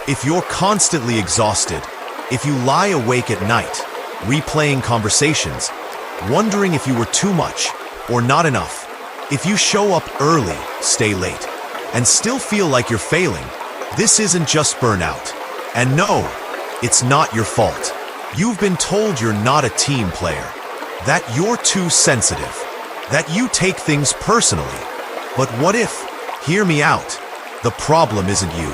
If you're constantly exhausted, if you lie awake at night, replaying conversations, wondering if you were too much or not enough, if you show up early, stay late, and still feel like you're failing, this isn't just burnout. And no, it's not your fault. You've been told you're not a team player, that you're too sensitive, that you take things personally. But what if, hear me out, the problem isn't you?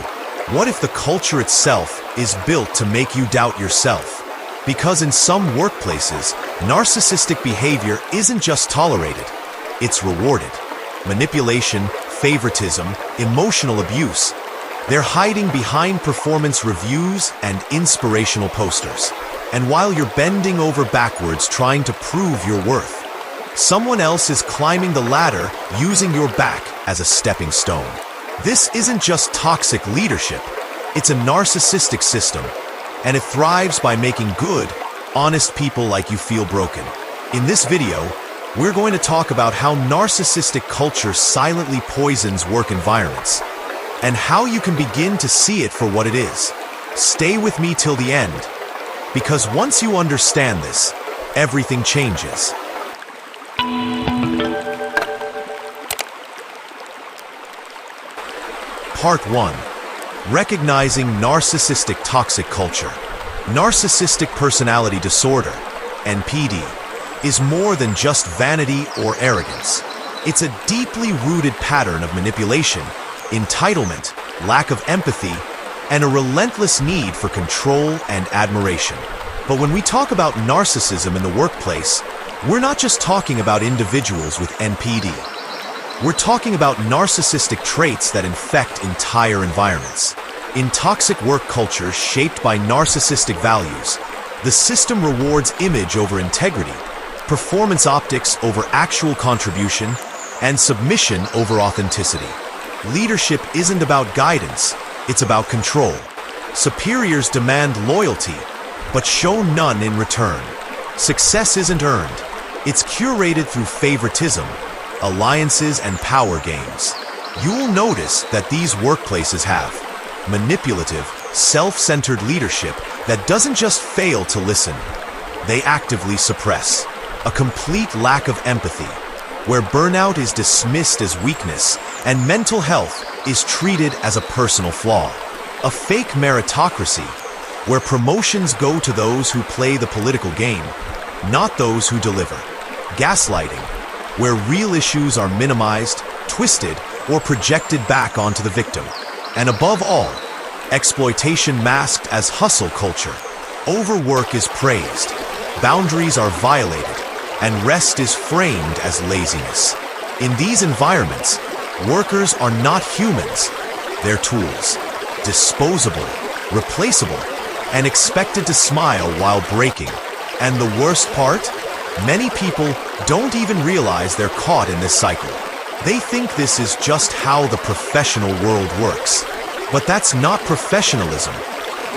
What if the culture itself is built to make you doubt yourself? Because in some workplaces, narcissistic behavior isn't just tolerated, it's rewarded. Manipulation, favoritism, emotional abuse. They're hiding behind performance reviews and inspirational posters. And while you're bending over backwards trying to prove your worth, someone else is climbing the ladder using your back as a stepping stone. This isn't just toxic leadership, it's a narcissistic system, and it thrives by making good, honest people like you feel broken. In this video, we're going to talk about how narcissistic culture silently poisons work environments, and how you can begin to see it for what it is. Stay with me till the end, because once you understand this, everything changes. Part 1. Recognizing narcissistic toxic culture. Narcissistic personality disorder, NPD, is more than just vanity or arrogance. It's a deeply rooted pattern of manipulation, entitlement, lack of empathy, and a relentless need for control and admiration. But when we talk about narcissism in the workplace, we're not just talking about individuals with NPD. We're talking about narcissistic traits that infect entire environments. In toxic work cultures shaped by narcissistic values, the system rewards image over integrity, performance optics over actual contribution, and submission over authenticity. Leadership isn't about guidance, it's about control. Superiors demand loyalty, but show none in return. Success isn't earned, it's curated through favoritism, alliances, and power games. You'll notice that these workplaces have manipulative, self-centered leadership that doesn't just fail to listen, they actively suppress. A complete lack of empathy, where burnout is dismissed as weakness and mental health is treated as a personal flaw. A fake meritocracy, where promotions go to those who play the political game, not those who deliver. Gaslighting, where real issues are minimized, twisted, or projected back onto the victim. And above all, exploitation masked as hustle culture. Overwork is praised, boundaries are violated, and rest is framed as laziness. In these environments, workers are not humans, they're tools, disposable, replaceable, and expected to smile while breaking. And the worst part? Many people don't even realize they're caught in this cycle. They think this is just how the professional world works. But that's not professionalism.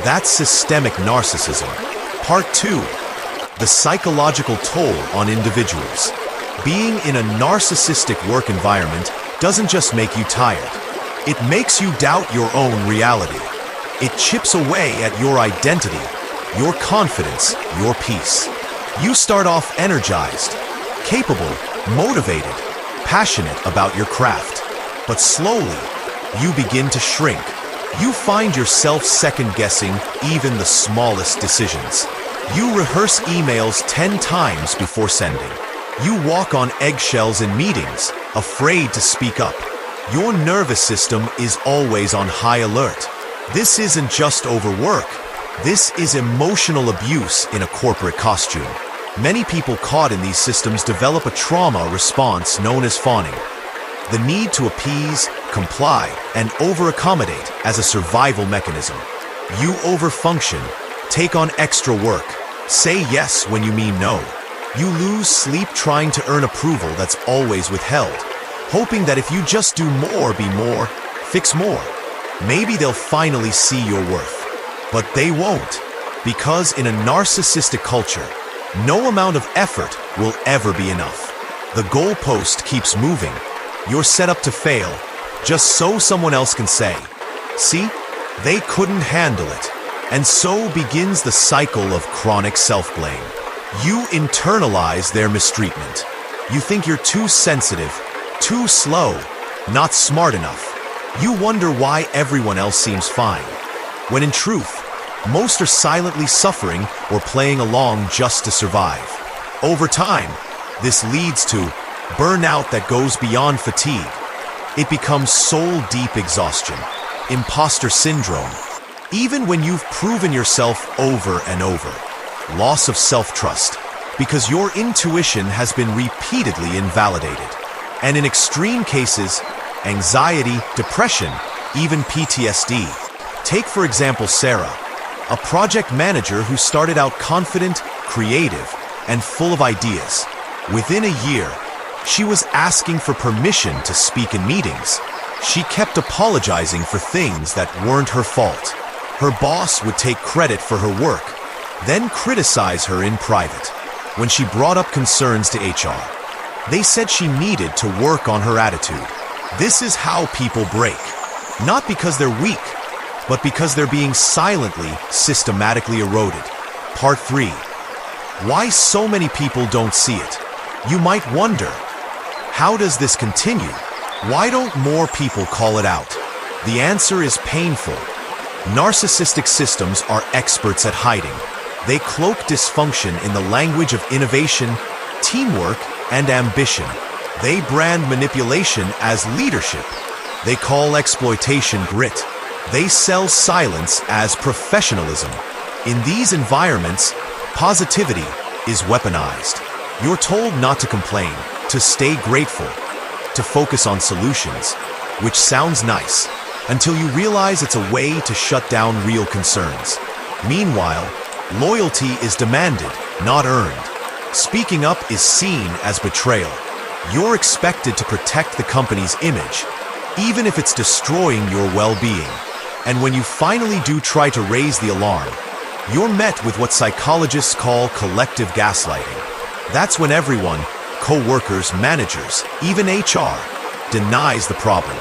That's systemic narcissism. Part 2. The psychological toll on individuals. Being in a narcissistic work environment doesn't just make you tired. It makes you doubt your own reality. It chips away at your identity, your confidence, your peace. You start off energized, capable, motivated, passionate about your craft. But slowly, you begin to shrink. You find yourself second-guessing even the smallest decisions. You rehearse emails 10 times before sending. You walk on eggshells in meetings, afraid to speak up. Your nervous system is always on high alert. This isn't just overwork. This is emotional abuse in a corporate costume. Many people caught in these systems develop a trauma response known as fawning. The need to appease, comply, and over-accommodate as a survival mechanism. You overfunction, take on extra work, say yes when you mean no. You lose sleep trying to earn approval that's always withheld, hoping that if you just do more, be more, fix more, maybe they'll finally see your worth. But they won't, because in a narcissistic culture, no amount of effort will ever be enough. The goalpost keeps moving. You're set up to fail, just so someone else can say, "See, They couldn't handle it. And so begins the cycle of chronic self-blame. You internalize their mistreatment. You think you're too sensitive, too slow, not smart enough. You wonder why everyone else seems fine, when in truth, most are silently suffering or playing along just to survive. Over time, this leads to burnout that goes beyond fatigue. It becomes soul-deep exhaustion, imposter syndrome, even when you've proven yourself over and over. Loss of self-trust, because your intuition has been repeatedly invalidated. And in extreme cases, anxiety, depression, even PTSD. Take, for example, Sarah, a project manager who started out confident, creative, and full of ideas. Within a year, she was asking for permission to speak in meetings. She kept apologizing for things that weren't her fault. Her boss would take credit for her work, then criticize her in private. When she brought up concerns to HR, they said she needed to work on her attitude. This is how people break. Not because they're weak, but because they're being silently, systematically eroded. Part 3. Why so many people don't see it. You might wonder, how does this continue? Why don't more people call it out? The answer is painful. Narcissistic systems are experts at hiding. They cloak dysfunction in the language of innovation, teamwork, and ambition. They brand manipulation as leadership. They call exploitation grit. They sell silence as professionalism. In these environments, positivity is weaponized. You're told not to complain, to stay grateful, to focus on solutions, which sounds nice, until you realize it's a way to shut down real concerns. Meanwhile, loyalty is demanded, not earned. Speaking up is seen as betrayal. You're expected to protect the company's image, even if it's destroying your well-being. And when you finally do try to raise the alarm, you're met with what psychologists call collective gaslighting. That's when everyone, co-workers, managers, even HR, denies the problem.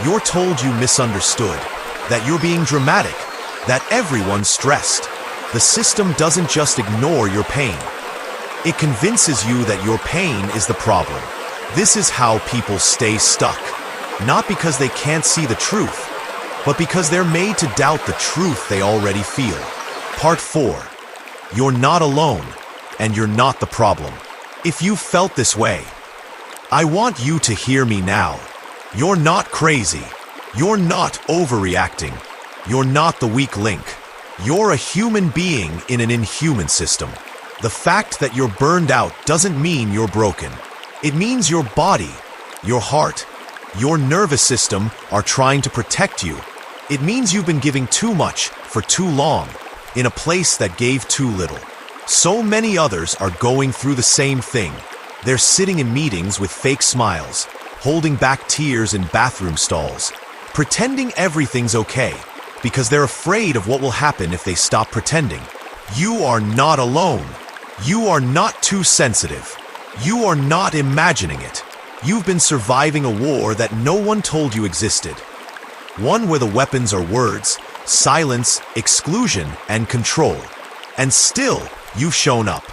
You're told you misunderstood, that you're being dramatic, that everyone's stressed. The system doesn't just ignore your pain. It convinces you that your pain is the problem. This is how people stay stuck. Not because they can't see the truth, but because they're made to doubt the truth they already feel. Part 4. You're not alone, and you're not the problem. If you felt this way, I want you to hear me now. You're not crazy. You're not overreacting. You're not the weak link. You're a human being in an inhuman system. The fact that you're burned out doesn't mean you're broken. It means your body, your heart, your nervous system are trying to protect you. It means you've been giving too much for too long, in a place that gave too little. So many others are going through the same thing. They're sitting in meetings with fake smiles, holding back tears in bathroom stalls, pretending everything's okay, because they're afraid of what will happen if they stop pretending. You are not alone. You are not too sensitive. You are not imagining it. You've been surviving a war that no one told you existed. One where the weapons are words, silence, exclusion, and control. And still, you've shown up.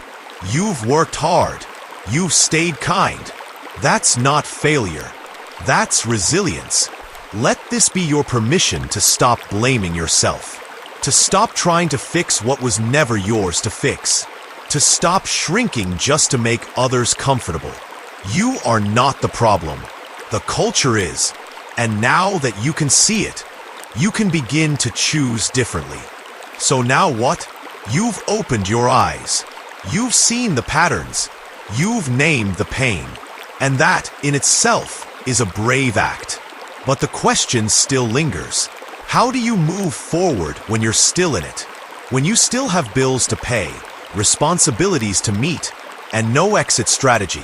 You've worked hard. You've stayed kind. That's not failure. That's resilience. Let this be your permission to stop blaming yourself. To stop trying to fix what was never yours to fix. To stop shrinking just to make others comfortable. You are not the problem. The culture is. And now that you can see it, you can begin to choose differently. So now what? You've opened your eyes. You've seen the patterns. You've named the pain. And that, in itself, is a brave act. But the question still lingers. How do you move forward when you're still in it? When you still have bills to pay, responsibilities to meet, and no exit strategy?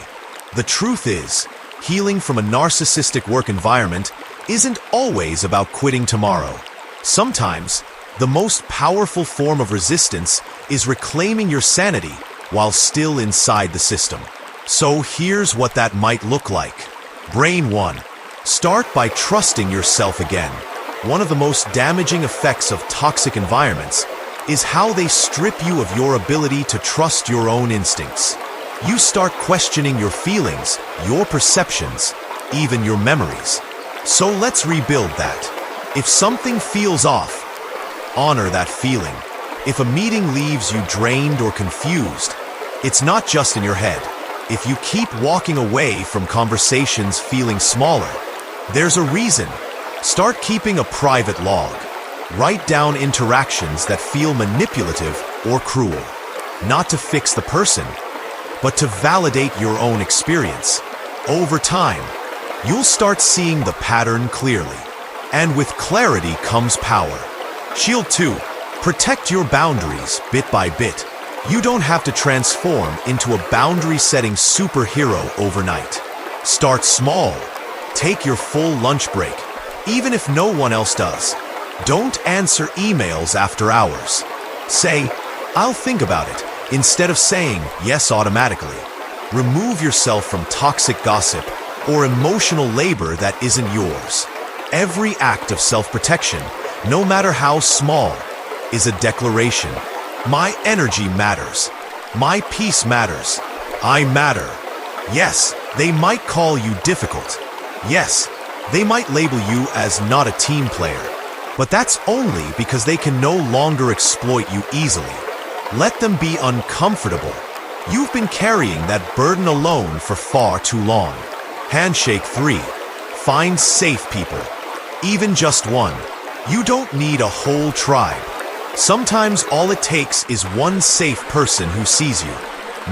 The truth is, healing from a narcissistic work environment isn't always about quitting tomorrow. Sometimes, the most powerful form of resistance is reclaiming your sanity while still inside the system. So here's what that might look like. Brain 1. Start by trusting yourself again. One of the most damaging effects of toxic environments is how they strip you of your ability to trust your own instincts. You start questioning your feelings, your perceptions, even your memories. So let's rebuild that. If something feels off, honor that feeling. If a meeting leaves you drained or confused, it's not just in your head. If you keep walking away from conversations feeling smaller, there's a reason. Start keeping a private log. Write down interactions that feel manipulative or cruel, not to fix the person, but to validate your own experience. Over time, you'll start seeing the pattern clearly, and with clarity comes power. Shield 2. Protect your boundaries bit by bit. You don't have to transform into a boundary-setting superhero overnight. Start small. Take your full lunch break, even if no one else does. Don't answer emails after hours. Say, "I'll think about it," instead of saying yes automatically. Remove yourself from toxic gossip or emotional labor that isn't yours. Every act of self-protection, no matter how small, is a declaration. My energy matters. My peace matters. I matter. Yes, they might call you difficult. Yes, they might label you as not a team player. But that's only because they can no longer exploit you easily. Let them be uncomfortable. You've been carrying that burden alone for far too long. Handshake 3. Find safe people. Even just one. You don't need a whole tribe. Sometimes all it takes is one safe person who sees you.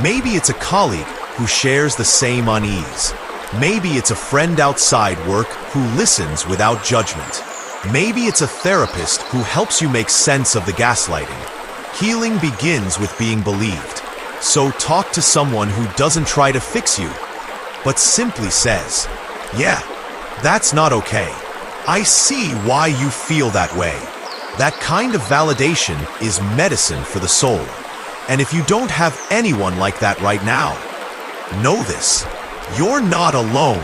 Maybe it's a colleague who shares the same unease. Maybe it's a friend outside work who listens without judgment. Maybe it's a therapist who helps you make sense of the gaslighting. Healing begins with being believed. So talk to someone who doesn't try to fix you, but simply says, "Yeah, that's not okay. I see why you feel that way." That kind of validation is medicine for the soul. And if you don't have anyone like that right now, know this: you're not alone.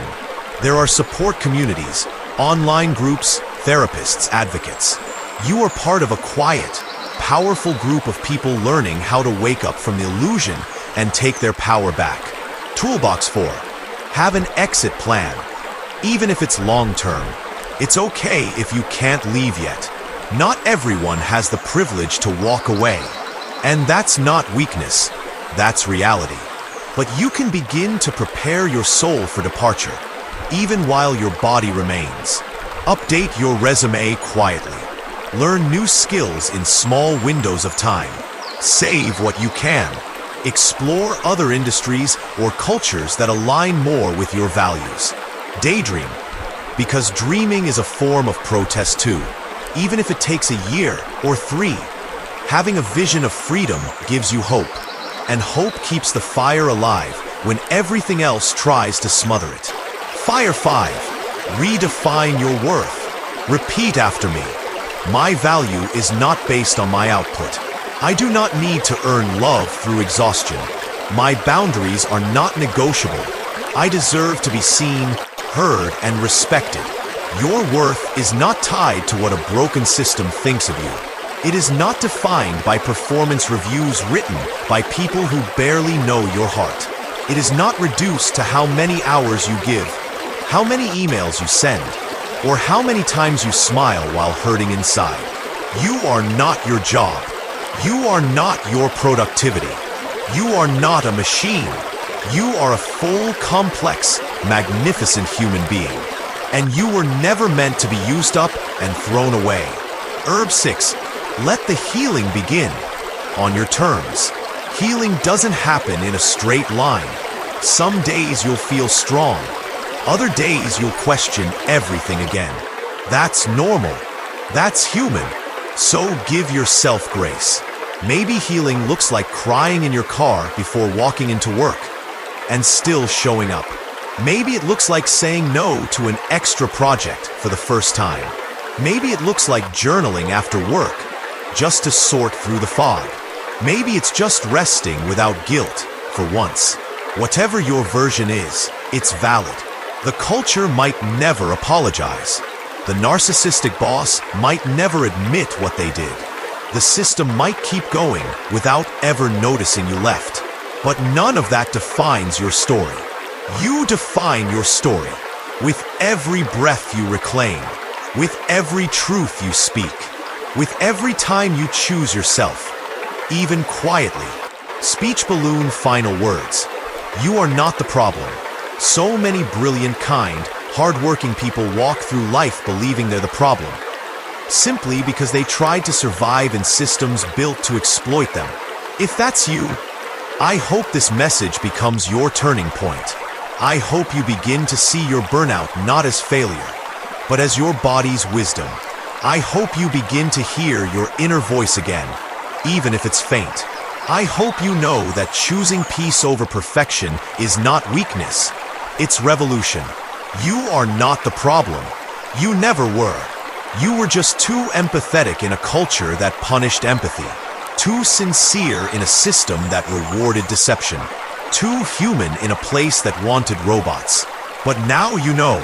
There are support communities, online groups, therapists, advocates. You are part of a quiet, powerful group of people learning how to wake up from the illusion and take their power back. Toolbox 4. Have an exit plan. Even if it's long-term, it's okay if you can't leave yet. Not everyone has the privilege to walk away. And that's not weakness, that's reality. But you can begin to prepare your soul for departure, even while your body remains. Update your resume quietly. Learn new skills in small windows of time. Save what you can. Explore other industries or cultures that align more with your values. Daydream, because dreaming is a form of protest too, even if it takes a year or 3. Having a vision of freedom gives you hope, and hope keeps the fire alive when everything else tries to smother it. Fire 5. Redefine your worth. Repeat after me. My value is not based on my output. I do not need to earn love through exhaustion. My boundaries are not negotiable. I deserve to be seen, heard, and respected. Your worth is not tied to what a broken system thinks of you. It is not defined by performance reviews written by people who barely know your heart. It is not reduced to how many hours you give, how many emails you send, or how many times you smile while hurting inside. You are not your job. You are not your productivity. You are not a machine. You are a full, complex, magnificent human being. And you were never meant to be used up and thrown away. Herb 6. Let the healing begin on your terms. Healing doesn't happen in a straight line. Some days you'll feel strong. Other days you'll question everything again. That's normal. That's human. So give yourself grace. Maybe healing looks like crying in your car before walking into work and still showing up. Maybe it looks like saying no to an extra project for the first time. Maybe it looks like journaling after work just to sort through the fog. Maybe it's just resting without guilt for once. Whatever your version is, it's valid. The culture might never apologize. The narcissistic boss might never admit what they did. The system might keep going without ever noticing you left. But none of that defines your story. You define your story with every breath you reclaim, with every truth you speak, with every time you choose yourself, even quietly. Speech balloon final words. You are not the problem. So many brilliant, kind, hardworking people walk through life believing they're the problem, simply because they tried to survive in systems built to exploit them. If that's you, I hope this message becomes your turning point. I hope you begin to see your burnout not as failure, but as your body's wisdom. I hope you begin to hear your inner voice again, even if it's faint. I hope you know that choosing peace over perfection is not weakness, it's revolution. You are not the problem. You never were. You were just too empathetic in a culture that punished empathy, too sincere in a system that rewarded deception, too human in a place that wanted robots. But now you know,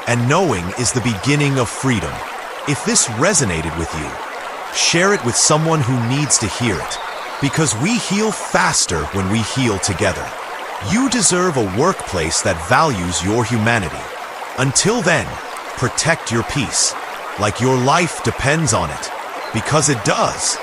and knowing is the beginning of freedom. If this resonated with you, share it with someone who needs to hear it, because we heal faster when we heal together. You deserve a workplace that values your humanity. Until then, protect your peace, like your life depends on it, because it does.